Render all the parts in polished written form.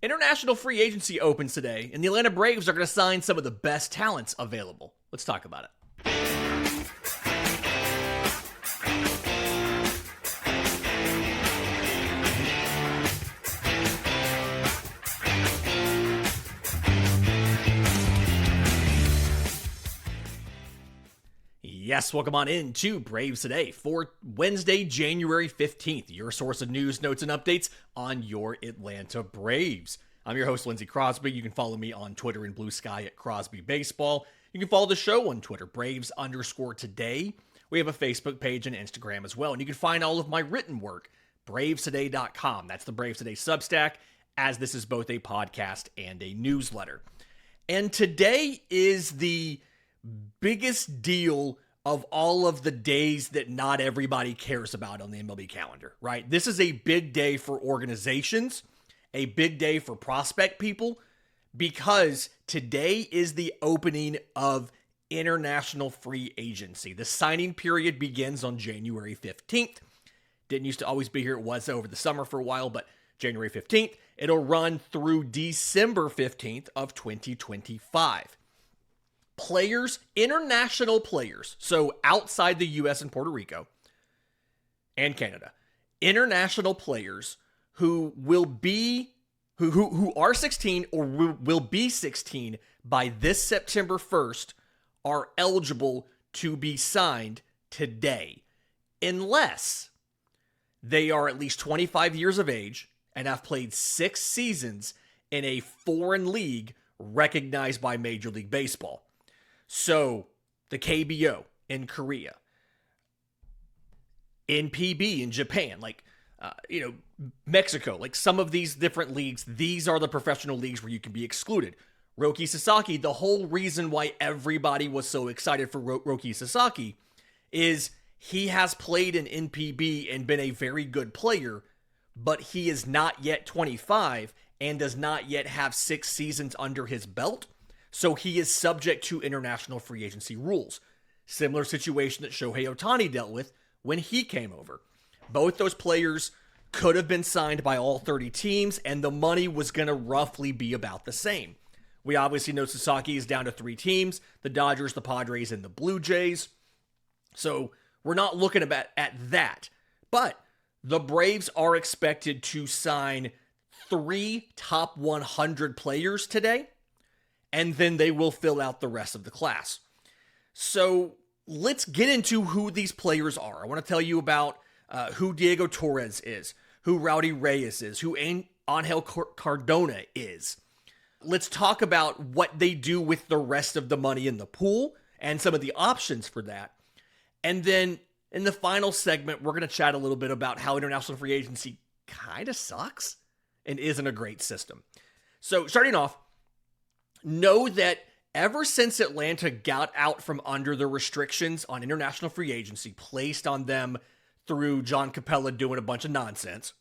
International free agency opens today, and the Atlanta Braves are going to sign some of the best talents available. Let's talk about it. Yes, welcome on in to Braves Today for Wednesday, January 15th, your source of news, notes, and updates on your Atlanta Braves. I'm your host, Lindsey Crosby. You can follow me on Twitter and Blue Sky at Crosby Baseball. You can follow the show on Twitter, Braves_today. We have a Facebook page and Instagram as well. And you can find all of my written work, bravestoday.com. That's the Braves Today Substack, as this is both a podcast and a newsletter. And today is the biggest deal of all of the days that not everybody cares about on the MLB calendar, right? This is a big day for organizations, a big day for prospect people, because today is the opening of international free agency. The signing period begins on January 15th. Didn't used to always be here. It was over the summer for a while, but January 15th. It'll run through December 15th of 2025. Players, international players, so outside the U.S. and Puerto Rico and Canada, international players who will be, who are 16 or will be 16 by this September 1st are eligible to be signed today, unless they are at least 25 years of age and have played 6 seasons in a foreign league recognized by Major League Baseball. So, the KBO in Korea, NPB in Japan, Mexico, like some of these different leagues, these are the professional leagues where you can be excluded. Roki Sasaki, the whole reason why everybody was so excited for Roki Sasaki is he has played in NPB and been a very good player, but he is not yet 25 and does not yet have 6 seasons under his belt. So he is subject to international free agency rules. Similar situation that Shohei Ohtani dealt with when he came over. Both those players could have been signed by all 30 teams, and the money was going to roughly be about the same. We obviously know Sasaki is down to 3 teams, the Dodgers, the Padres, and the Blue Jays. So we're not looking at that. But the Braves are expected to sign 3 top 100 players today, and then they will fill out the rest of the class. So let's get into who these players are. I want to tell you about who Diego Torres is, who Rowdy Reyes is, who Angel Cardona is. Let's talk about what they do with the rest of the money in the pool and some of the options for that. And then in the final segment, we're going to chat a little bit about how international free agency kind of sucks and isn't a great system. So starting off, know that ever since Atlanta got out from under the restrictions on international free agency placed on them through John Capella doing a bunch of nonsense,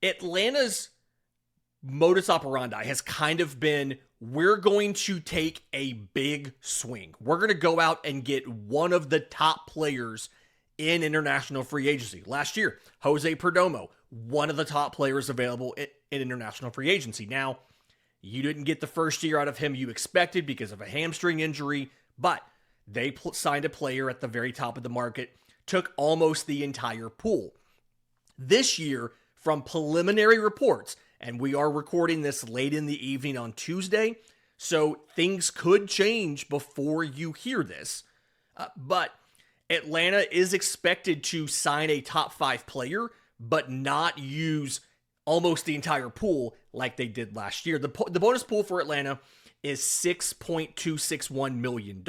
Atlanta's modus operandi has kind of been, we're going to take a big swing. We're going to go out and get one of the top players in international free agency. Last year, Jose Perdomo, one of the top players available in international free agency. Now, you didn't get the first year out of him you expected because of a hamstring injury, but they signed a player at the very top of the market, took almost the entire pool. This year, from preliminary reports, and we are recording this late in the evening on Tuesday, so things could change before you hear this, but Atlanta is expected to sign a top 5 player, but not use almost the entire pool like they did last year. The bonus pool for Atlanta is $6.261 million.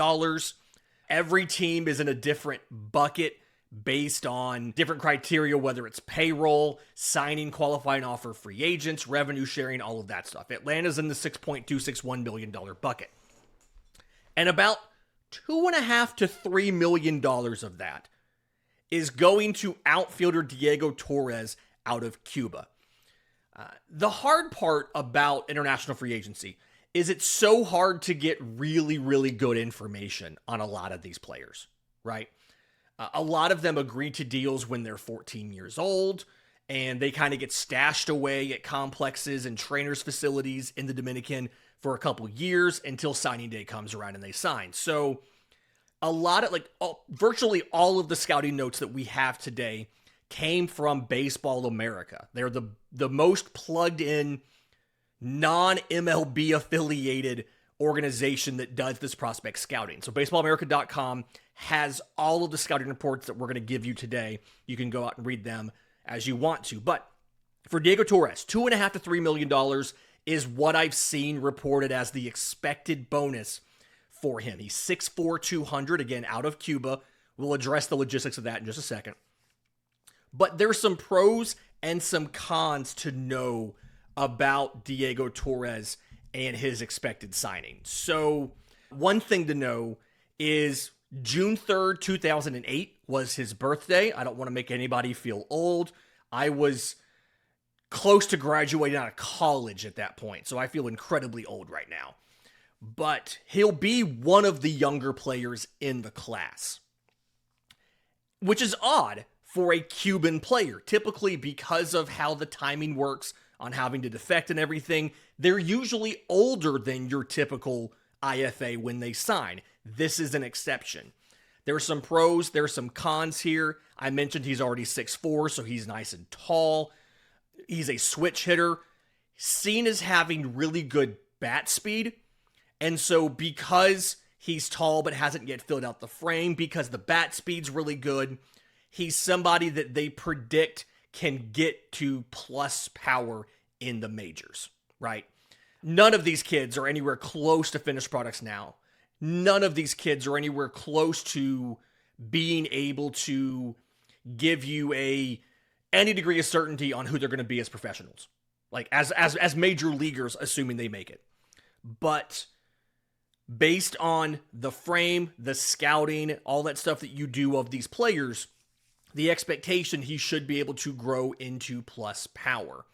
Every team is in a different bucket based on different criteria, whether it's payroll, signing, qualifying offer, free agents, revenue sharing, all of that stuff. Atlanta's in the $6.261 million bucket. And about $2.5 to $3 million of that is going to outfielder Diego Torres out of Cuba. The hard part about international free agency is it's so hard to get really, really good information on a lot of these players, right? A lot of them agree to deals when they're 14 years old, and they kind of get stashed away at complexes and trainers' facilities in the Dominican for a couple years until signing day comes around and they sign. So a lot of virtually all of the scouting notes that we have today came from Baseball America. They're the most plugged in non-MLB affiliated organization that does this prospect scouting. So baseballamerica.com has all of the scouting reports that we're going to give you today. You can go out and read them as you want to. But for Diego Torres, $2.5 to $3 million is what I've seen reported as the expected bonus for him. He's 6'4", 200, again, out of Cuba. We'll address the logistics of that in just a second. But there's some pros and some cons to know about Diego Torres and his expected signing. So one thing to know is June 3rd, 2008 was his birthday. I don't want to make anybody feel old. I was close to graduating out of college at that point, so I feel incredibly old right now. But he'll be one of the younger players in the class, which is odd for a Cuban player. Typically, because of how the timing works on having to defect and everything, they're usually older than your typical IFA when they sign. This is an exception. There are some pros, there are some cons here. I mentioned he's already 6'4", so he's nice and tall. He's a switch hitter, seen as having really good bat speed. And so because he's tall but hasn't yet filled out the frame, because the bat speed's really good, he's somebody that they predict can get to plus power in the majors, right? None of these kids are anywhere close to finished products now. None of these kids are anywhere close to being able to give you any degree of certainty on who they're going to be as professionals, like as major leaguers, assuming they make it. But based on the frame, the scouting, all that stuff that you do of these players, the expectation he should be able to grow into plus power.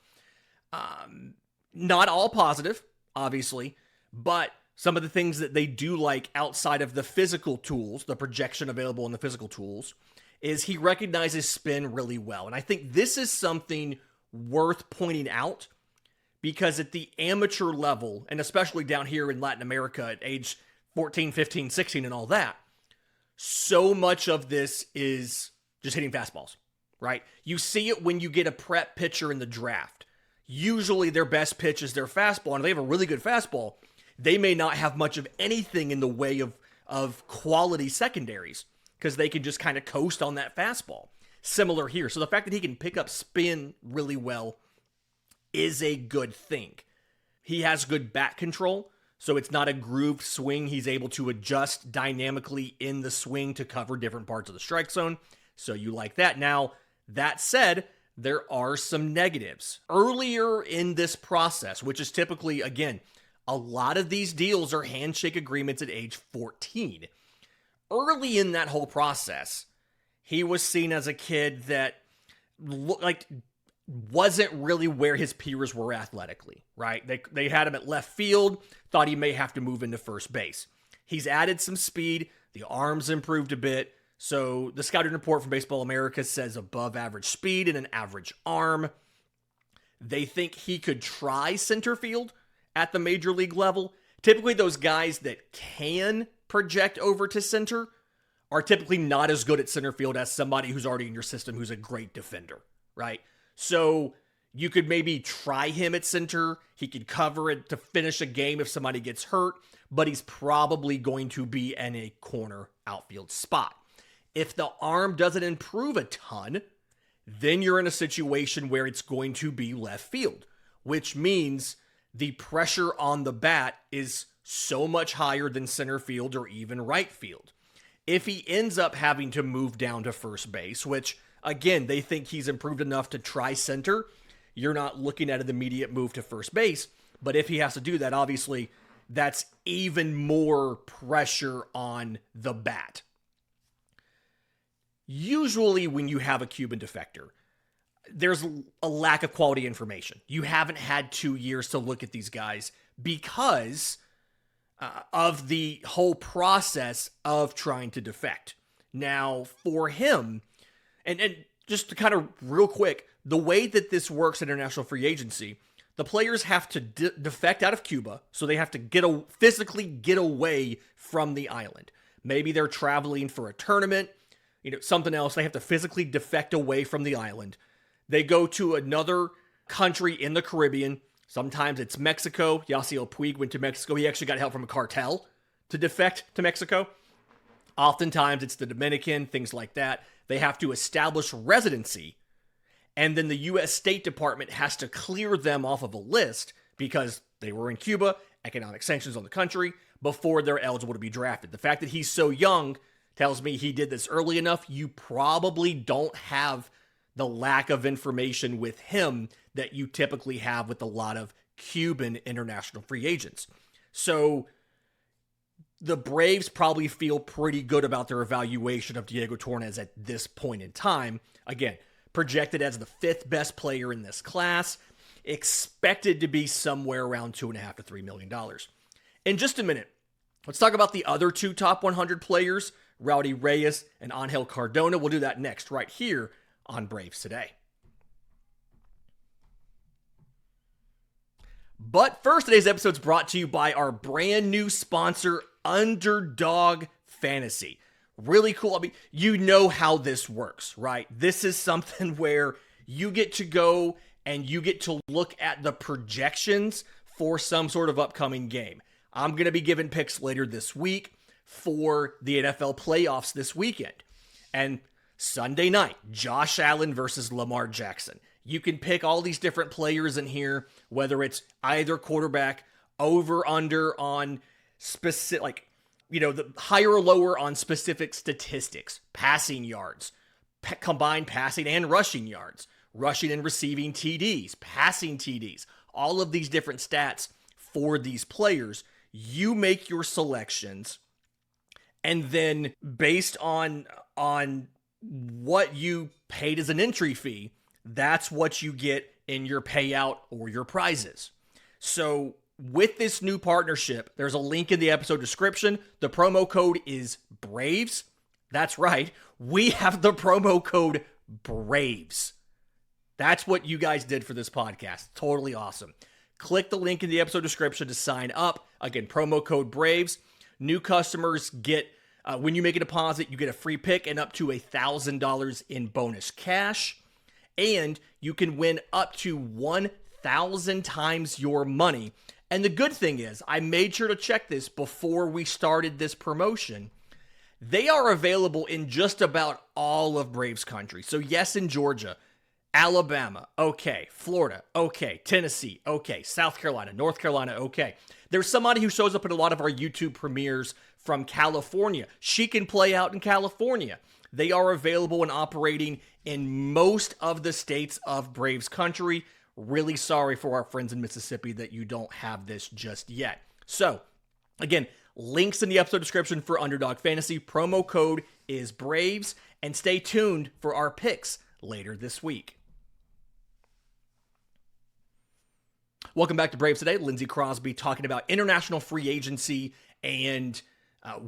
Not all positive, obviously, but some of the things that they do like outside of the physical tools, the projection available in the physical tools, is he recognizes spin really well. And I think this is something worth pointing out because at the amateur level, and especially down here in Latin America at age 14, 15, 16 and all that, so much of this is just hitting fastballs, right? You see it when you get a prep pitcher in the draft. Usually their best pitch is their fastball, and if they have a really good fastball, they may not have much of anything in the way of quality secondaries because they can just kind of coast on that fastball. Similar here. So the fact that he can pick up spin really well is a good thing. He has good bat control, so it's not a grooved swing. He's able to adjust dynamically in the swing to cover different parts of the strike zone. So you like that. Now, that said, there are some negatives. Earlier in this process, which is typically, again, a lot of these deals are handshake agreements at age 14. Early in that whole process, he was seen as a kid that wasn't really where his peers were athletically, right? They had him at left field, thought he may have to move into first base. He's added some speed. The arms improved a bit. So the scouting report from Baseball America says above average speed and an average arm. They think he could try center field at the major league level. Typically those guys that can project over to center are typically not as good at center field as somebody who's already in your system who's a great defender, right? So you could maybe try him at center. He could cover it to finish a game if somebody gets hurt, but he's probably going to be in a corner outfield spot. If the arm doesn't improve a ton, then you're in a situation where it's going to be left field, which means the pressure on the bat is so much higher than center field or even right field. If he ends up having to move down to first base, which, again, they think he's improved enough to try center, you're not looking at an immediate move to first base. But if he has to do that, obviously, that's even more pressure on the bat. Usually when you have a Cuban defector, there's a lack of quality information. You haven't had 2 years to look at these guys because of the whole process of trying to defect. Now, for him, and just to kind of real quick, the way that this works in international free agency, the players have to defect out of Cuba, so they have to physically get away from the island. Maybe they're traveling for a tournament, something else. They have to physically defect away from the island. They go to another country in the Caribbean. Sometimes it's Mexico. Yasiel Puig went to Mexico. He actually got help from a cartel to defect to Mexico. Oftentimes it's the Dominican, things like that. They have to establish residency, and then the U.S. State Department has to clear them off of a list because they were in Cuba, economic sanctions on the country, before they're eligible to be drafted. The fact that he's so young tells me he did this early enough. You probably don't have the lack of information with him that you typically have with a lot of Cuban international free agents. So the Braves probably feel pretty good about their evaluation of Diego Torres at this point in time. Again, projected as the 5th best player in this class, expected to be somewhere around $2.5 to $3 million. In just a minute, let's talk about the other 2 top 100 players, Rowdy Reyes and Angel Cardona. We'll do that next right here on Braves Today. But first, today's episode is brought to you by our brand new sponsor, Underdog Fantasy. Really cool. I mean, you know how this works, right? This is something where you get to go and you get to look at the projections for some sort of upcoming game. I'm going to be giving picks later this week for the NFL playoffs this weekend. And Sunday night, Josh Allen versus Lamar Jackson. You can pick all these different players in here, whether it's either quarterback, over, under on specific, the higher or lower on specific statistics, passing yards, combined passing and rushing yards, rushing and receiving TDs, passing TDs, all of these different stats for these players. You make your selections, and then based on what you paid as an entry fee, that's what you get in your payout or your prizes. So with this new partnership, there's a link in the episode description. The promo code is BRAVES. That's right. We have the promo code BRAVES. That's what you guys did for this podcast. Totally awesome. Click the link in the episode description to sign up. Again, promo code BRAVES. New customers get, when you make a deposit, you get a free pick and up to $1,000 in bonus cash. And you can win up to 1,000 times your money. And the good thing is, I made sure to check this before we started this promotion. They are available in just about all of Braves country. So yes, in Georgia, Alabama, okay. Florida, okay. Tennessee, okay. South Carolina, North Carolina, okay. There's somebody who shows up in a lot of our YouTube premieres from California. She can play out in California. They are available and operating in most of the states of Braves country. Really sorry for our friends in Mississippi that you don't have this just yet. So, again, links in the episode description for Underdog Fantasy. Promo code is BRAVES. And stay tuned for our picks later this week. Welcome back to Braves Today. Lindsey Crosby talking about international free agency and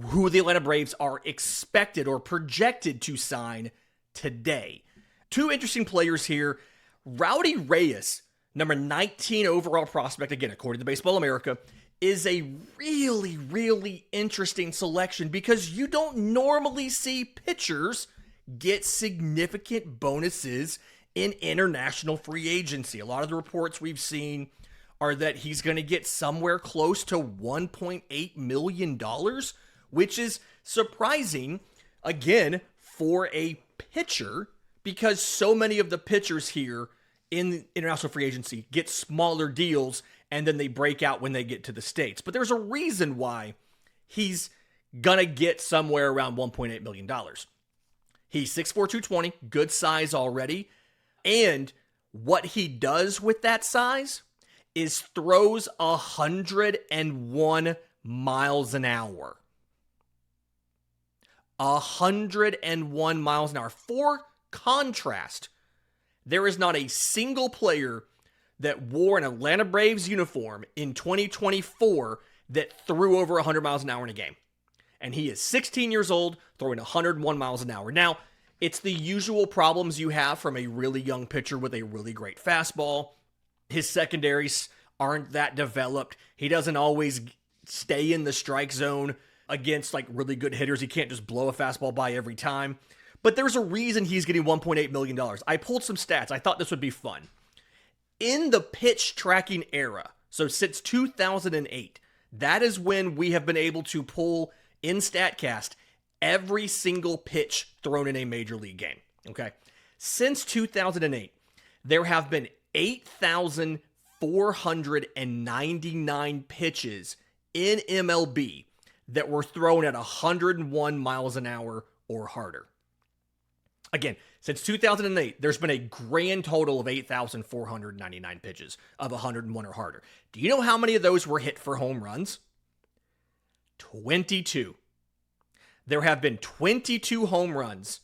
who the Atlanta Braves are expected or projected to sign today. 2 interesting players here. Rowdy Reyes, number 19 overall prospect, again, according to Baseball America, is a really, really interesting selection because you don't normally see pitchers get significant bonuses in international free agency. A lot of the reports we've seen are that he's going to get somewhere close to $1.8 million, which is surprising, again, for a pitcher, because so many of the pitchers here in international free agency get smaller deals and then they break out when they get to the States. But there's a reason why he's going to get somewhere around $1.8 million. He's 6'4", 220, good size already. And what he does with that size is throws 101 miles an hour. 101 miles an hour. For contrast, there is not a single player that wore an Atlanta Braves uniform in 2024 that threw over 100 miles an hour in a game. And he is 16 years old, throwing 101 miles an hour. Now, It's the usual problems you have from a really young pitcher with a really great fastball. His secondaries aren't that developed. He doesn't always stay in the strike zone against like really good hitters. He can't just blow a fastball by every time. But there's a reason he's getting $1.8 million. I pulled some stats. I thought this would be fun. In the pitch tracking era, so since 2008, that is when we have been able to pull in StatCast every single pitch thrown in a major league game. Okay. Since 2008, there have been 8,499 pitches in MLB that were thrown at 101 miles an hour or harder. Again, since 2008, there's been a grand total of 8,499 pitches of 101 or harder. Do you know how many of those were hit for home runs? 22. There have been 22 home runs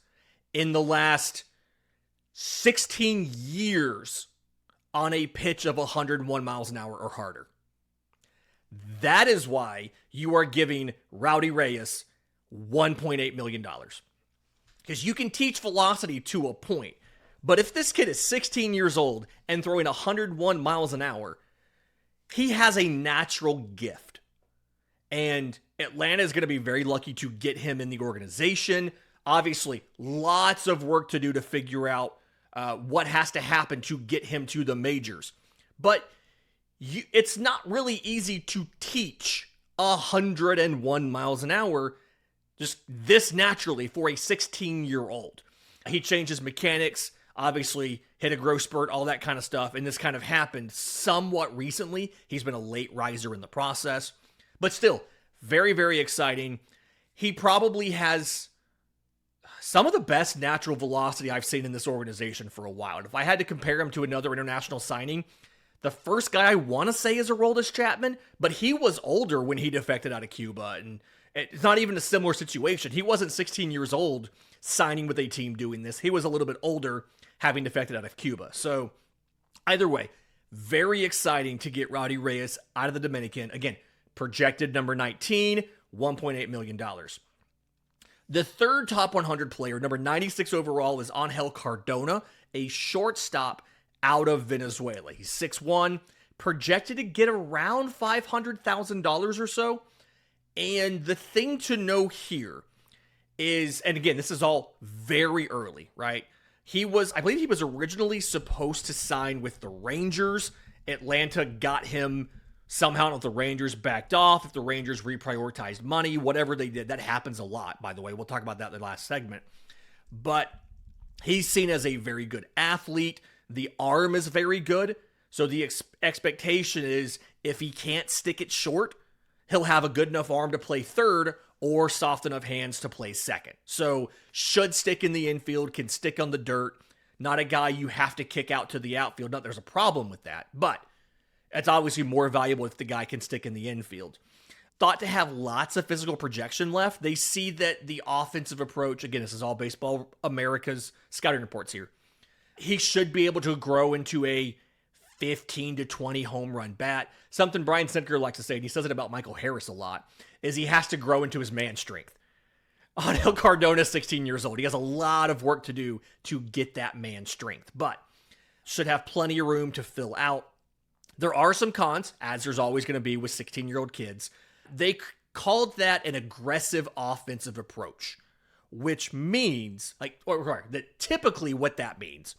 in the last 16 years on a pitch of 101 miles an hour or harder. That is why you are giving Rowdy Reyes $1.8 million. Because you can teach velocity to a point. But if this kid is 16 years old and throwing 101 miles an hour, he has a natural gift. And Atlanta is going to be very lucky to get him in the organization. Obviously, lots of work to do to figure out what has to happen to get him to the majors. But it's not really easy to teach 101 miles an hour just this naturally for a 16-year-old. He changes mechanics, obviously hit a growth spurt, all that kind of stuff, and this kind of happened somewhat recently. He's been a late riser in the process, but still, very, very exciting. He probably has some of the best natural velocity I've seen in this organization for a while. And if I had to compare him to another international signing, the first guy I want to say is Aroldis Chapman, but he was older when he defected out of Cuba, and it's not even a similar situation. He wasn't 16 years old signing with a team doing this. He was a little bit older having defected out of Cuba. So either way, very exciting to get Rowdy Reyes out of the Dominican. Again, projected number 19, $1.8 million. The third top 100 player, number 96 overall, is Angel Cardona, a shortstop out of Venezuela. He's 6'1", projected to get around $500,000 or so. And the thing to know here is, and again, this is all very early, right? I believe he was originally supposed to sign with the Rangers. Atlanta got him somehow, if the Rangers backed off, if the Rangers reprioritized money, whatever they did. That happens a lot, by the way. We'll talk about that in the last segment. But he's seen as a very good athlete. The arm is very good. So the expectation is if he can't stick it short, he'll have a good enough arm to play third or soft enough hands to play second. So should stick in the infield, can stick on the dirt. Not a guy you have to kick out to the outfield. Not there's a problem with that, but it's obviously more valuable if the guy can stick in the infield. Thought to have lots of physical projection left. They see that the offensive approach, again, this is all Baseball America's scouting reports here. He should be able to grow into a 15 to 20 home run bat. Something Brian Snitker likes to say, and he says it about Michael Harris a lot, is he has to grow into his man strength. Angel Cardona is 16 years old. He has a lot of work to do to get that man strength, but should have plenty of room to fill out. There are some cons, as there's always going to be with 16-year-old kids. They called that an aggressive offensive approach, which means, that typically what that means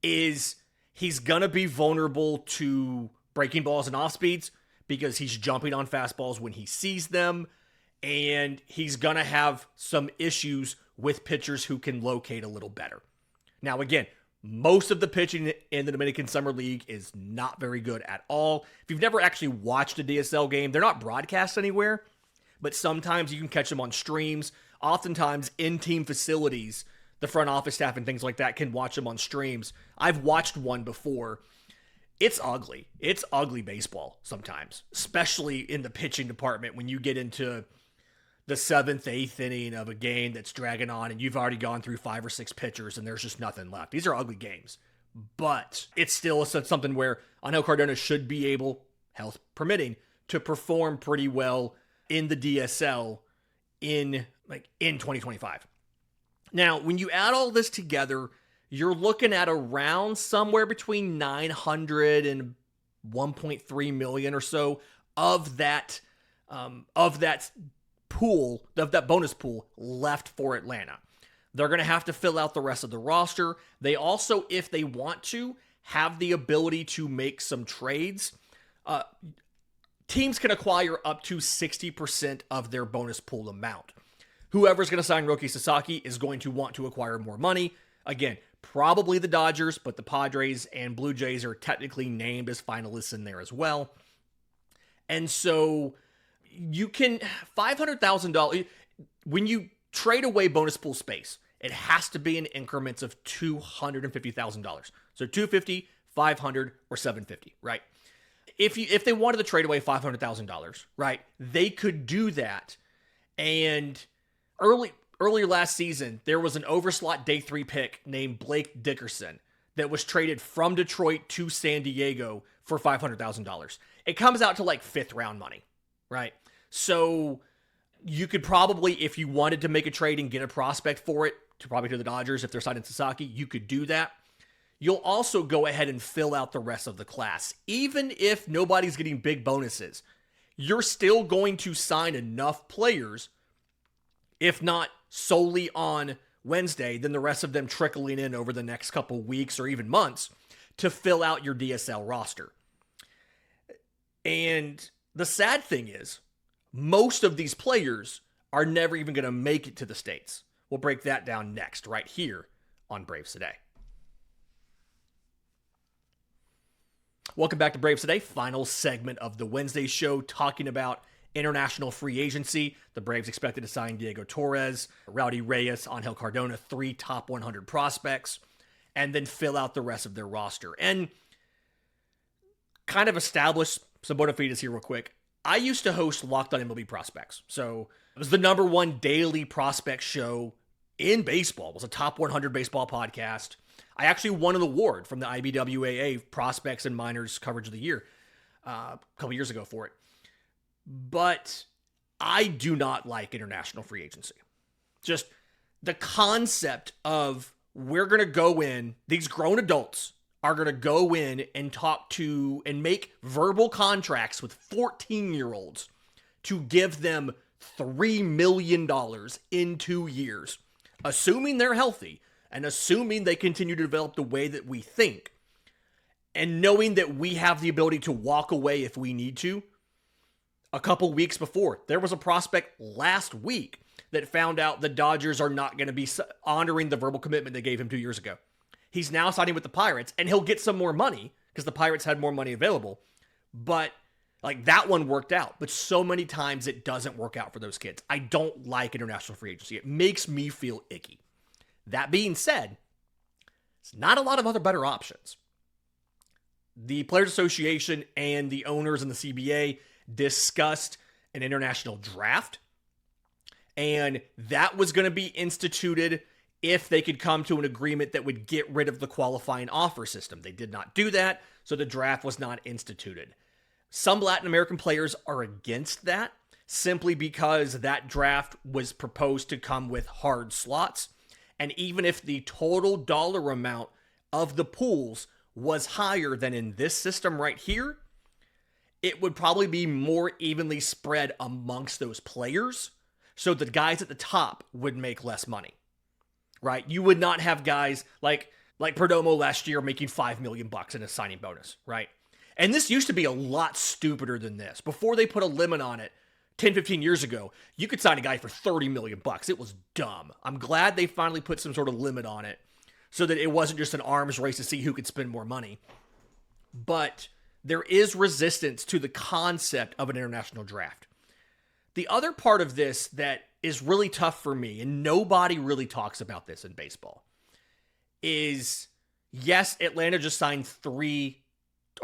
is he's going to be vulnerable to breaking balls and off speeds because he's jumping on fastballs when he sees them, and he's going to have some issues with pitchers who can locate a little better. Now, again, most of the pitching in the Dominican Summer League is not very good at all. If you've never actually watched a DSL game, they're not broadcast anywhere, but sometimes you can catch them on streams. Oftentimes, in-team facilities, the front office staff and things like that can watch them on streams. I've watched one before. It's ugly. It's ugly baseball sometimes, especially in the pitching department when you get into the 7th, 8th inning of a game that's dragging on and you've already gone through 5 or 6 pitchers and there's just nothing left. These are ugly games, but it's still something where Angel Cardona should be able, health permitting, to perform pretty well in the DSL in 2025. Now, when you add all this together, you're looking at around somewhere between 900 and 1.3 million or so of that pool, of that bonus pool left for Atlanta. They're going to have to fill out the rest of the roster. They also, if they want to, have the ability to make some trades. Teams can acquire up to 60% of their bonus pool amount. Whoever's going to sign Roki Sasaki is going to want to acquire more money. Again, probably the Dodgers, but the Padres and Blue Jays are technically named as finalists in there as well. And so you can, $500,000, when you trade away bonus pool space, it has to be in increments of $250,000. So $250, $500, or $750, right? If they wanted to trade away $500,000, right, they could do that. And earlier last season, there was an overslot day 3 pick named Blake Dickerson that was traded from Detroit to San Diego for $500,000. It comes out to like 5th round money, right? So you could probably, if you wanted to make a trade and get a prospect for it, to the Dodgers, if they're signing Sasaki, you could do that. You'll also go ahead and fill out the rest of the class. Even if nobody's getting big bonuses, you're still going to sign enough players, if not solely on Wednesday, then the rest of them trickling in over the next couple weeks or even months to fill out your DSL roster. And the sad thing is, most of these players are never even going to make it to the States. We'll break that down next, right here on Braves Today. Welcome back to Braves Today, final segment of the Wednesday show, talking about international free agency. The Braves expected to sign Diego Torres, Rowdy, Reyes, Angel Cardona, 3 top 100 prospects, and then fill out the rest of their roster. And kind of establish some bona fides here real quick. I used to host Locked on MLB Prospects. So it was the #1 daily prospect show in baseball. It was a top 100 baseball podcast. I actually won an award from the IBWAA Prospects and Minors Coverage of the Year a couple years ago for it. But I do not like international free agency. Just the concept of we're going to go in, these grown adults are going to go in and talk to and make verbal contracts with 14-year-olds to give them $3 million in 2 years, assuming they're healthy and assuming they continue to develop the way that we think, and knowing that we have the ability to walk away if we need to. A couple weeks before, there was a prospect last week that found out the Dodgers are not going to be honoring the verbal commitment they gave him 2 years ago. He's now signing with the Pirates, and he'll get some more money because the Pirates had more money available. But like that one worked out, but so many times it doesn't work out for those kids. I don't like international free agency. It makes me feel icky. That being said, it's not a lot of other better options. The Players Association and the owners and the CBA discussed an international draft, and that was going to be instituted if they could come to an agreement that would get rid of the qualifying offer system. They did not do that, so the draft was not instituted. Some Latin American players are against that, simply because that draft was proposed to come with hard slots. And even if the total dollar amount of the pools was higher than in this system right here, it would probably be more evenly spread amongst those players, so the guys at the top would make less money, right? You would not have guys like Perdomo last year making $5 million in a signing bonus, right? And this used to be a lot stupider than this. Before they put a limit on it, 10, 15 years ago, you could sign a guy for $30 million. It was dumb. I'm glad they finally put some sort of limit on it so that it wasn't just an arms race to see who could spend more money. But there is resistance to the concept of an international draft. The other part of this that is really tough for me, and nobody really talks about this in baseball, is yes, Atlanta just signed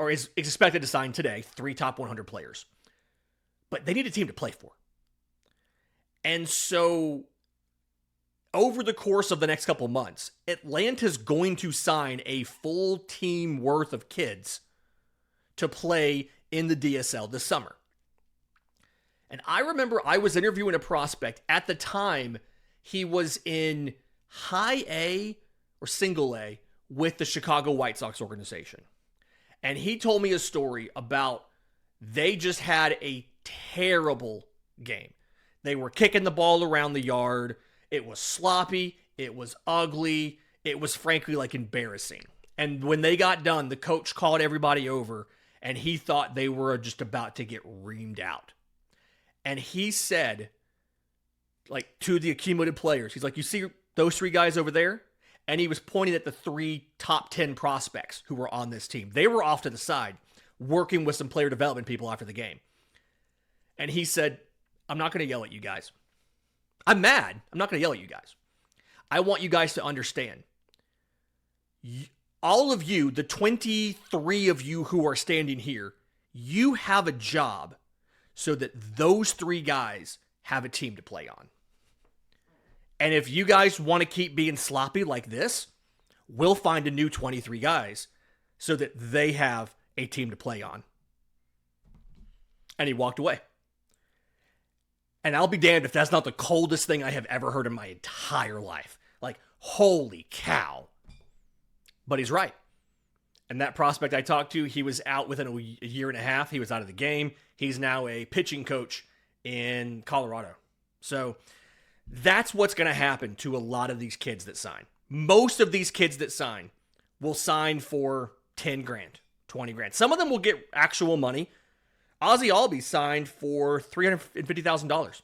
is expected to sign today, 3 top 100 players. But they need a team to play for. And so, over the course of the next couple months, Atlanta's going to sign a full team worth of kids to play in the DSL this summer. And I remember I was interviewing a prospect. At the time, he was in high A or single A with the Chicago White Sox organization. And he told me a story about they just had a terrible game. They were kicking the ball around the yard. It was sloppy. It was ugly. It was frankly like embarrassing. And when they got done, the coach called everybody over and he thought they were just about to get reamed out. And he said, like, to the accumulated players, he's like, you see those three guys over there? And he was pointing at the three top 10 prospects who were on this team. They were off to the side working with some player development people after the game. And he said, I'm not going to yell at you guys. I'm mad. I'm not going to yell at you guys. I want you guys to understand. All of you, the 23 of you who are standing here, you have a job so that those three guys have a team to play on. And if you guys want to keep being sloppy like this, we'll find a new 23 guys so that they have a team to play on. And he walked away. And I'll be damned if that's not the coldest thing I have ever heard in my entire life. Like, holy cow. But he's right. And that prospect I talked to, he was out within a year and a half. He was out of the game. He's now a pitching coach in Colorado. So that's what's going to happen to a lot of these kids that sign. Most of these kids that sign will sign for 10 grand, 20 grand. Some of them will get actual money. Ozzie Albies signed for $350,000.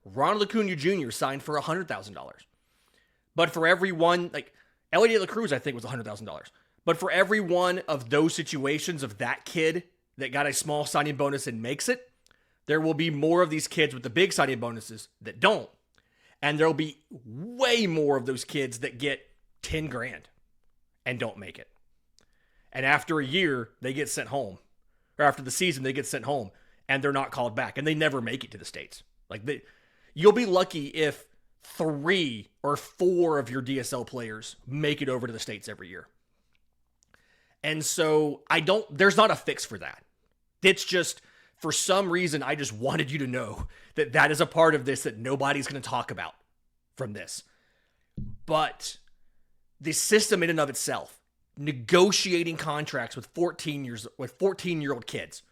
Ronald Acuna Jr. signed for $100,000. But for every one, like Ellie De La Cruz, I think was $100,000. But for every one of those situations of that kid that got a small signing bonus and makes it, there will be more of these kids with the big signing bonuses that don't. And there'll be way more of those kids that get 10 grand and don't make it. And after a year, they get sent home. Or after the season, they get sent home and they're not called back and they never make it to the States. Like you'll be lucky if 3 or 4 of your DSL players make it over to the States every year. And so there's not a fix for that. It's just, for some reason, I just wanted you to know that that is a part of this that nobody's going to talk about from this. But the system in and of itself, negotiating contracts with 14-year-old kids,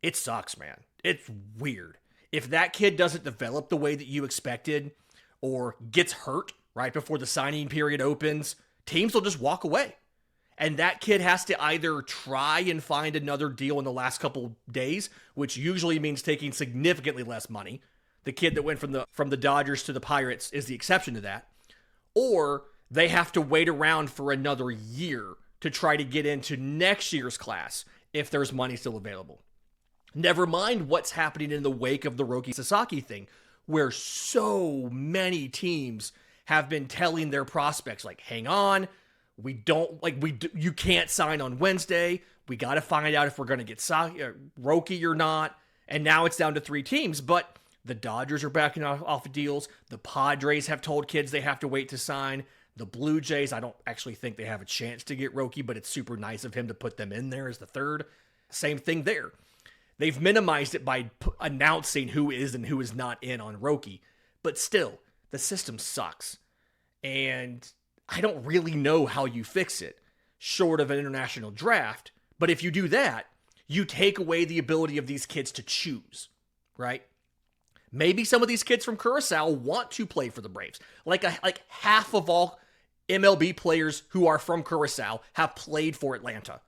it sucks, man. It's weird. If that kid doesn't develop the way that you expected or gets hurt right before the signing period opens, teams will just walk away. And that kid has to either try and find another deal in the last couple days, which usually means taking significantly less money. The kid that went from the Dodgers to the Pirates is the exception to that. Or they have to wait around for another year to try to get into next year's class if there's money still available. Never mind what's happening in the wake of the Roki Sasaki thing, where so many teams have been telling their prospects, like, hang on, you can't sign on Wednesday. We got to find out if we're going to get Roki or not. And now it's down to 3 teams, but the Dodgers are backing off of deals. The Padres have told kids they have to wait to sign. The Blue Jays, I don't actually think they have a chance to get Roki, but it's super nice of him to put them in there as the 3rd. Same thing there. They've minimized it by announcing who is and who is not in on Roki. But still, the system sucks. And I don't really know how you fix it, short of an international draft. But if you do that, you take away the ability of these kids to choose, right? Maybe some of these kids from Curacao want to play for the Braves. Like half of all MLB players who are from Curacao have played for Atlanta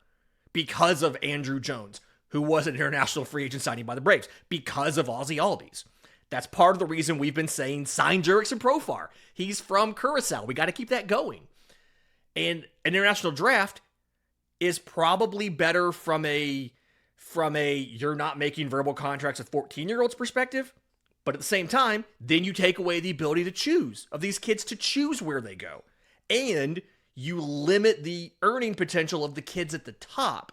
because of Andrew Jones, who was an international free agent signing by the Braves, because of Ozzie Albies. That's part of the reason we've been saying sign Jurickson Profar. He's from Curacao. We got to keep that going. And an international draft is probably better from a you're not making verbal contracts with 14-year-olds perspective. But at the same time, then you take away the ability to choose, of these kids to choose where they go. And you limit the earning potential of the kids at the top.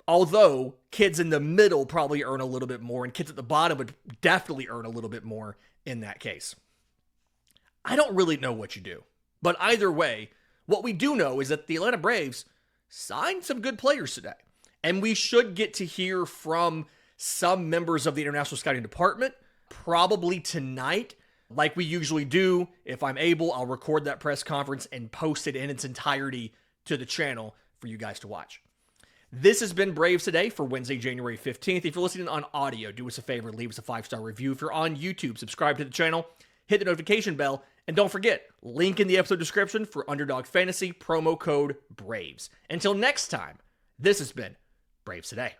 Although kids in the middle probably earn a little bit more, and kids at the bottom would definitely earn a little bit more in that case. I don't really know what you do. But either way, what we do know is that the Atlanta Braves signed some good players today. And we should get to hear from some members of the International Scouting Department probably tonight Like we usually do, if I'm able, I'll record that press conference and post it in its entirety to the channel for you guys to watch. This has been Braves Today for Wednesday, January 15th. If you're listening on audio, do us a favor, leave us a 5-star review. If you're on YouTube, subscribe to the channel, hit the notification bell, and don't forget, link in the episode description for Underdog Fantasy, promo code BRAVES. Until next time, this has been Braves Today.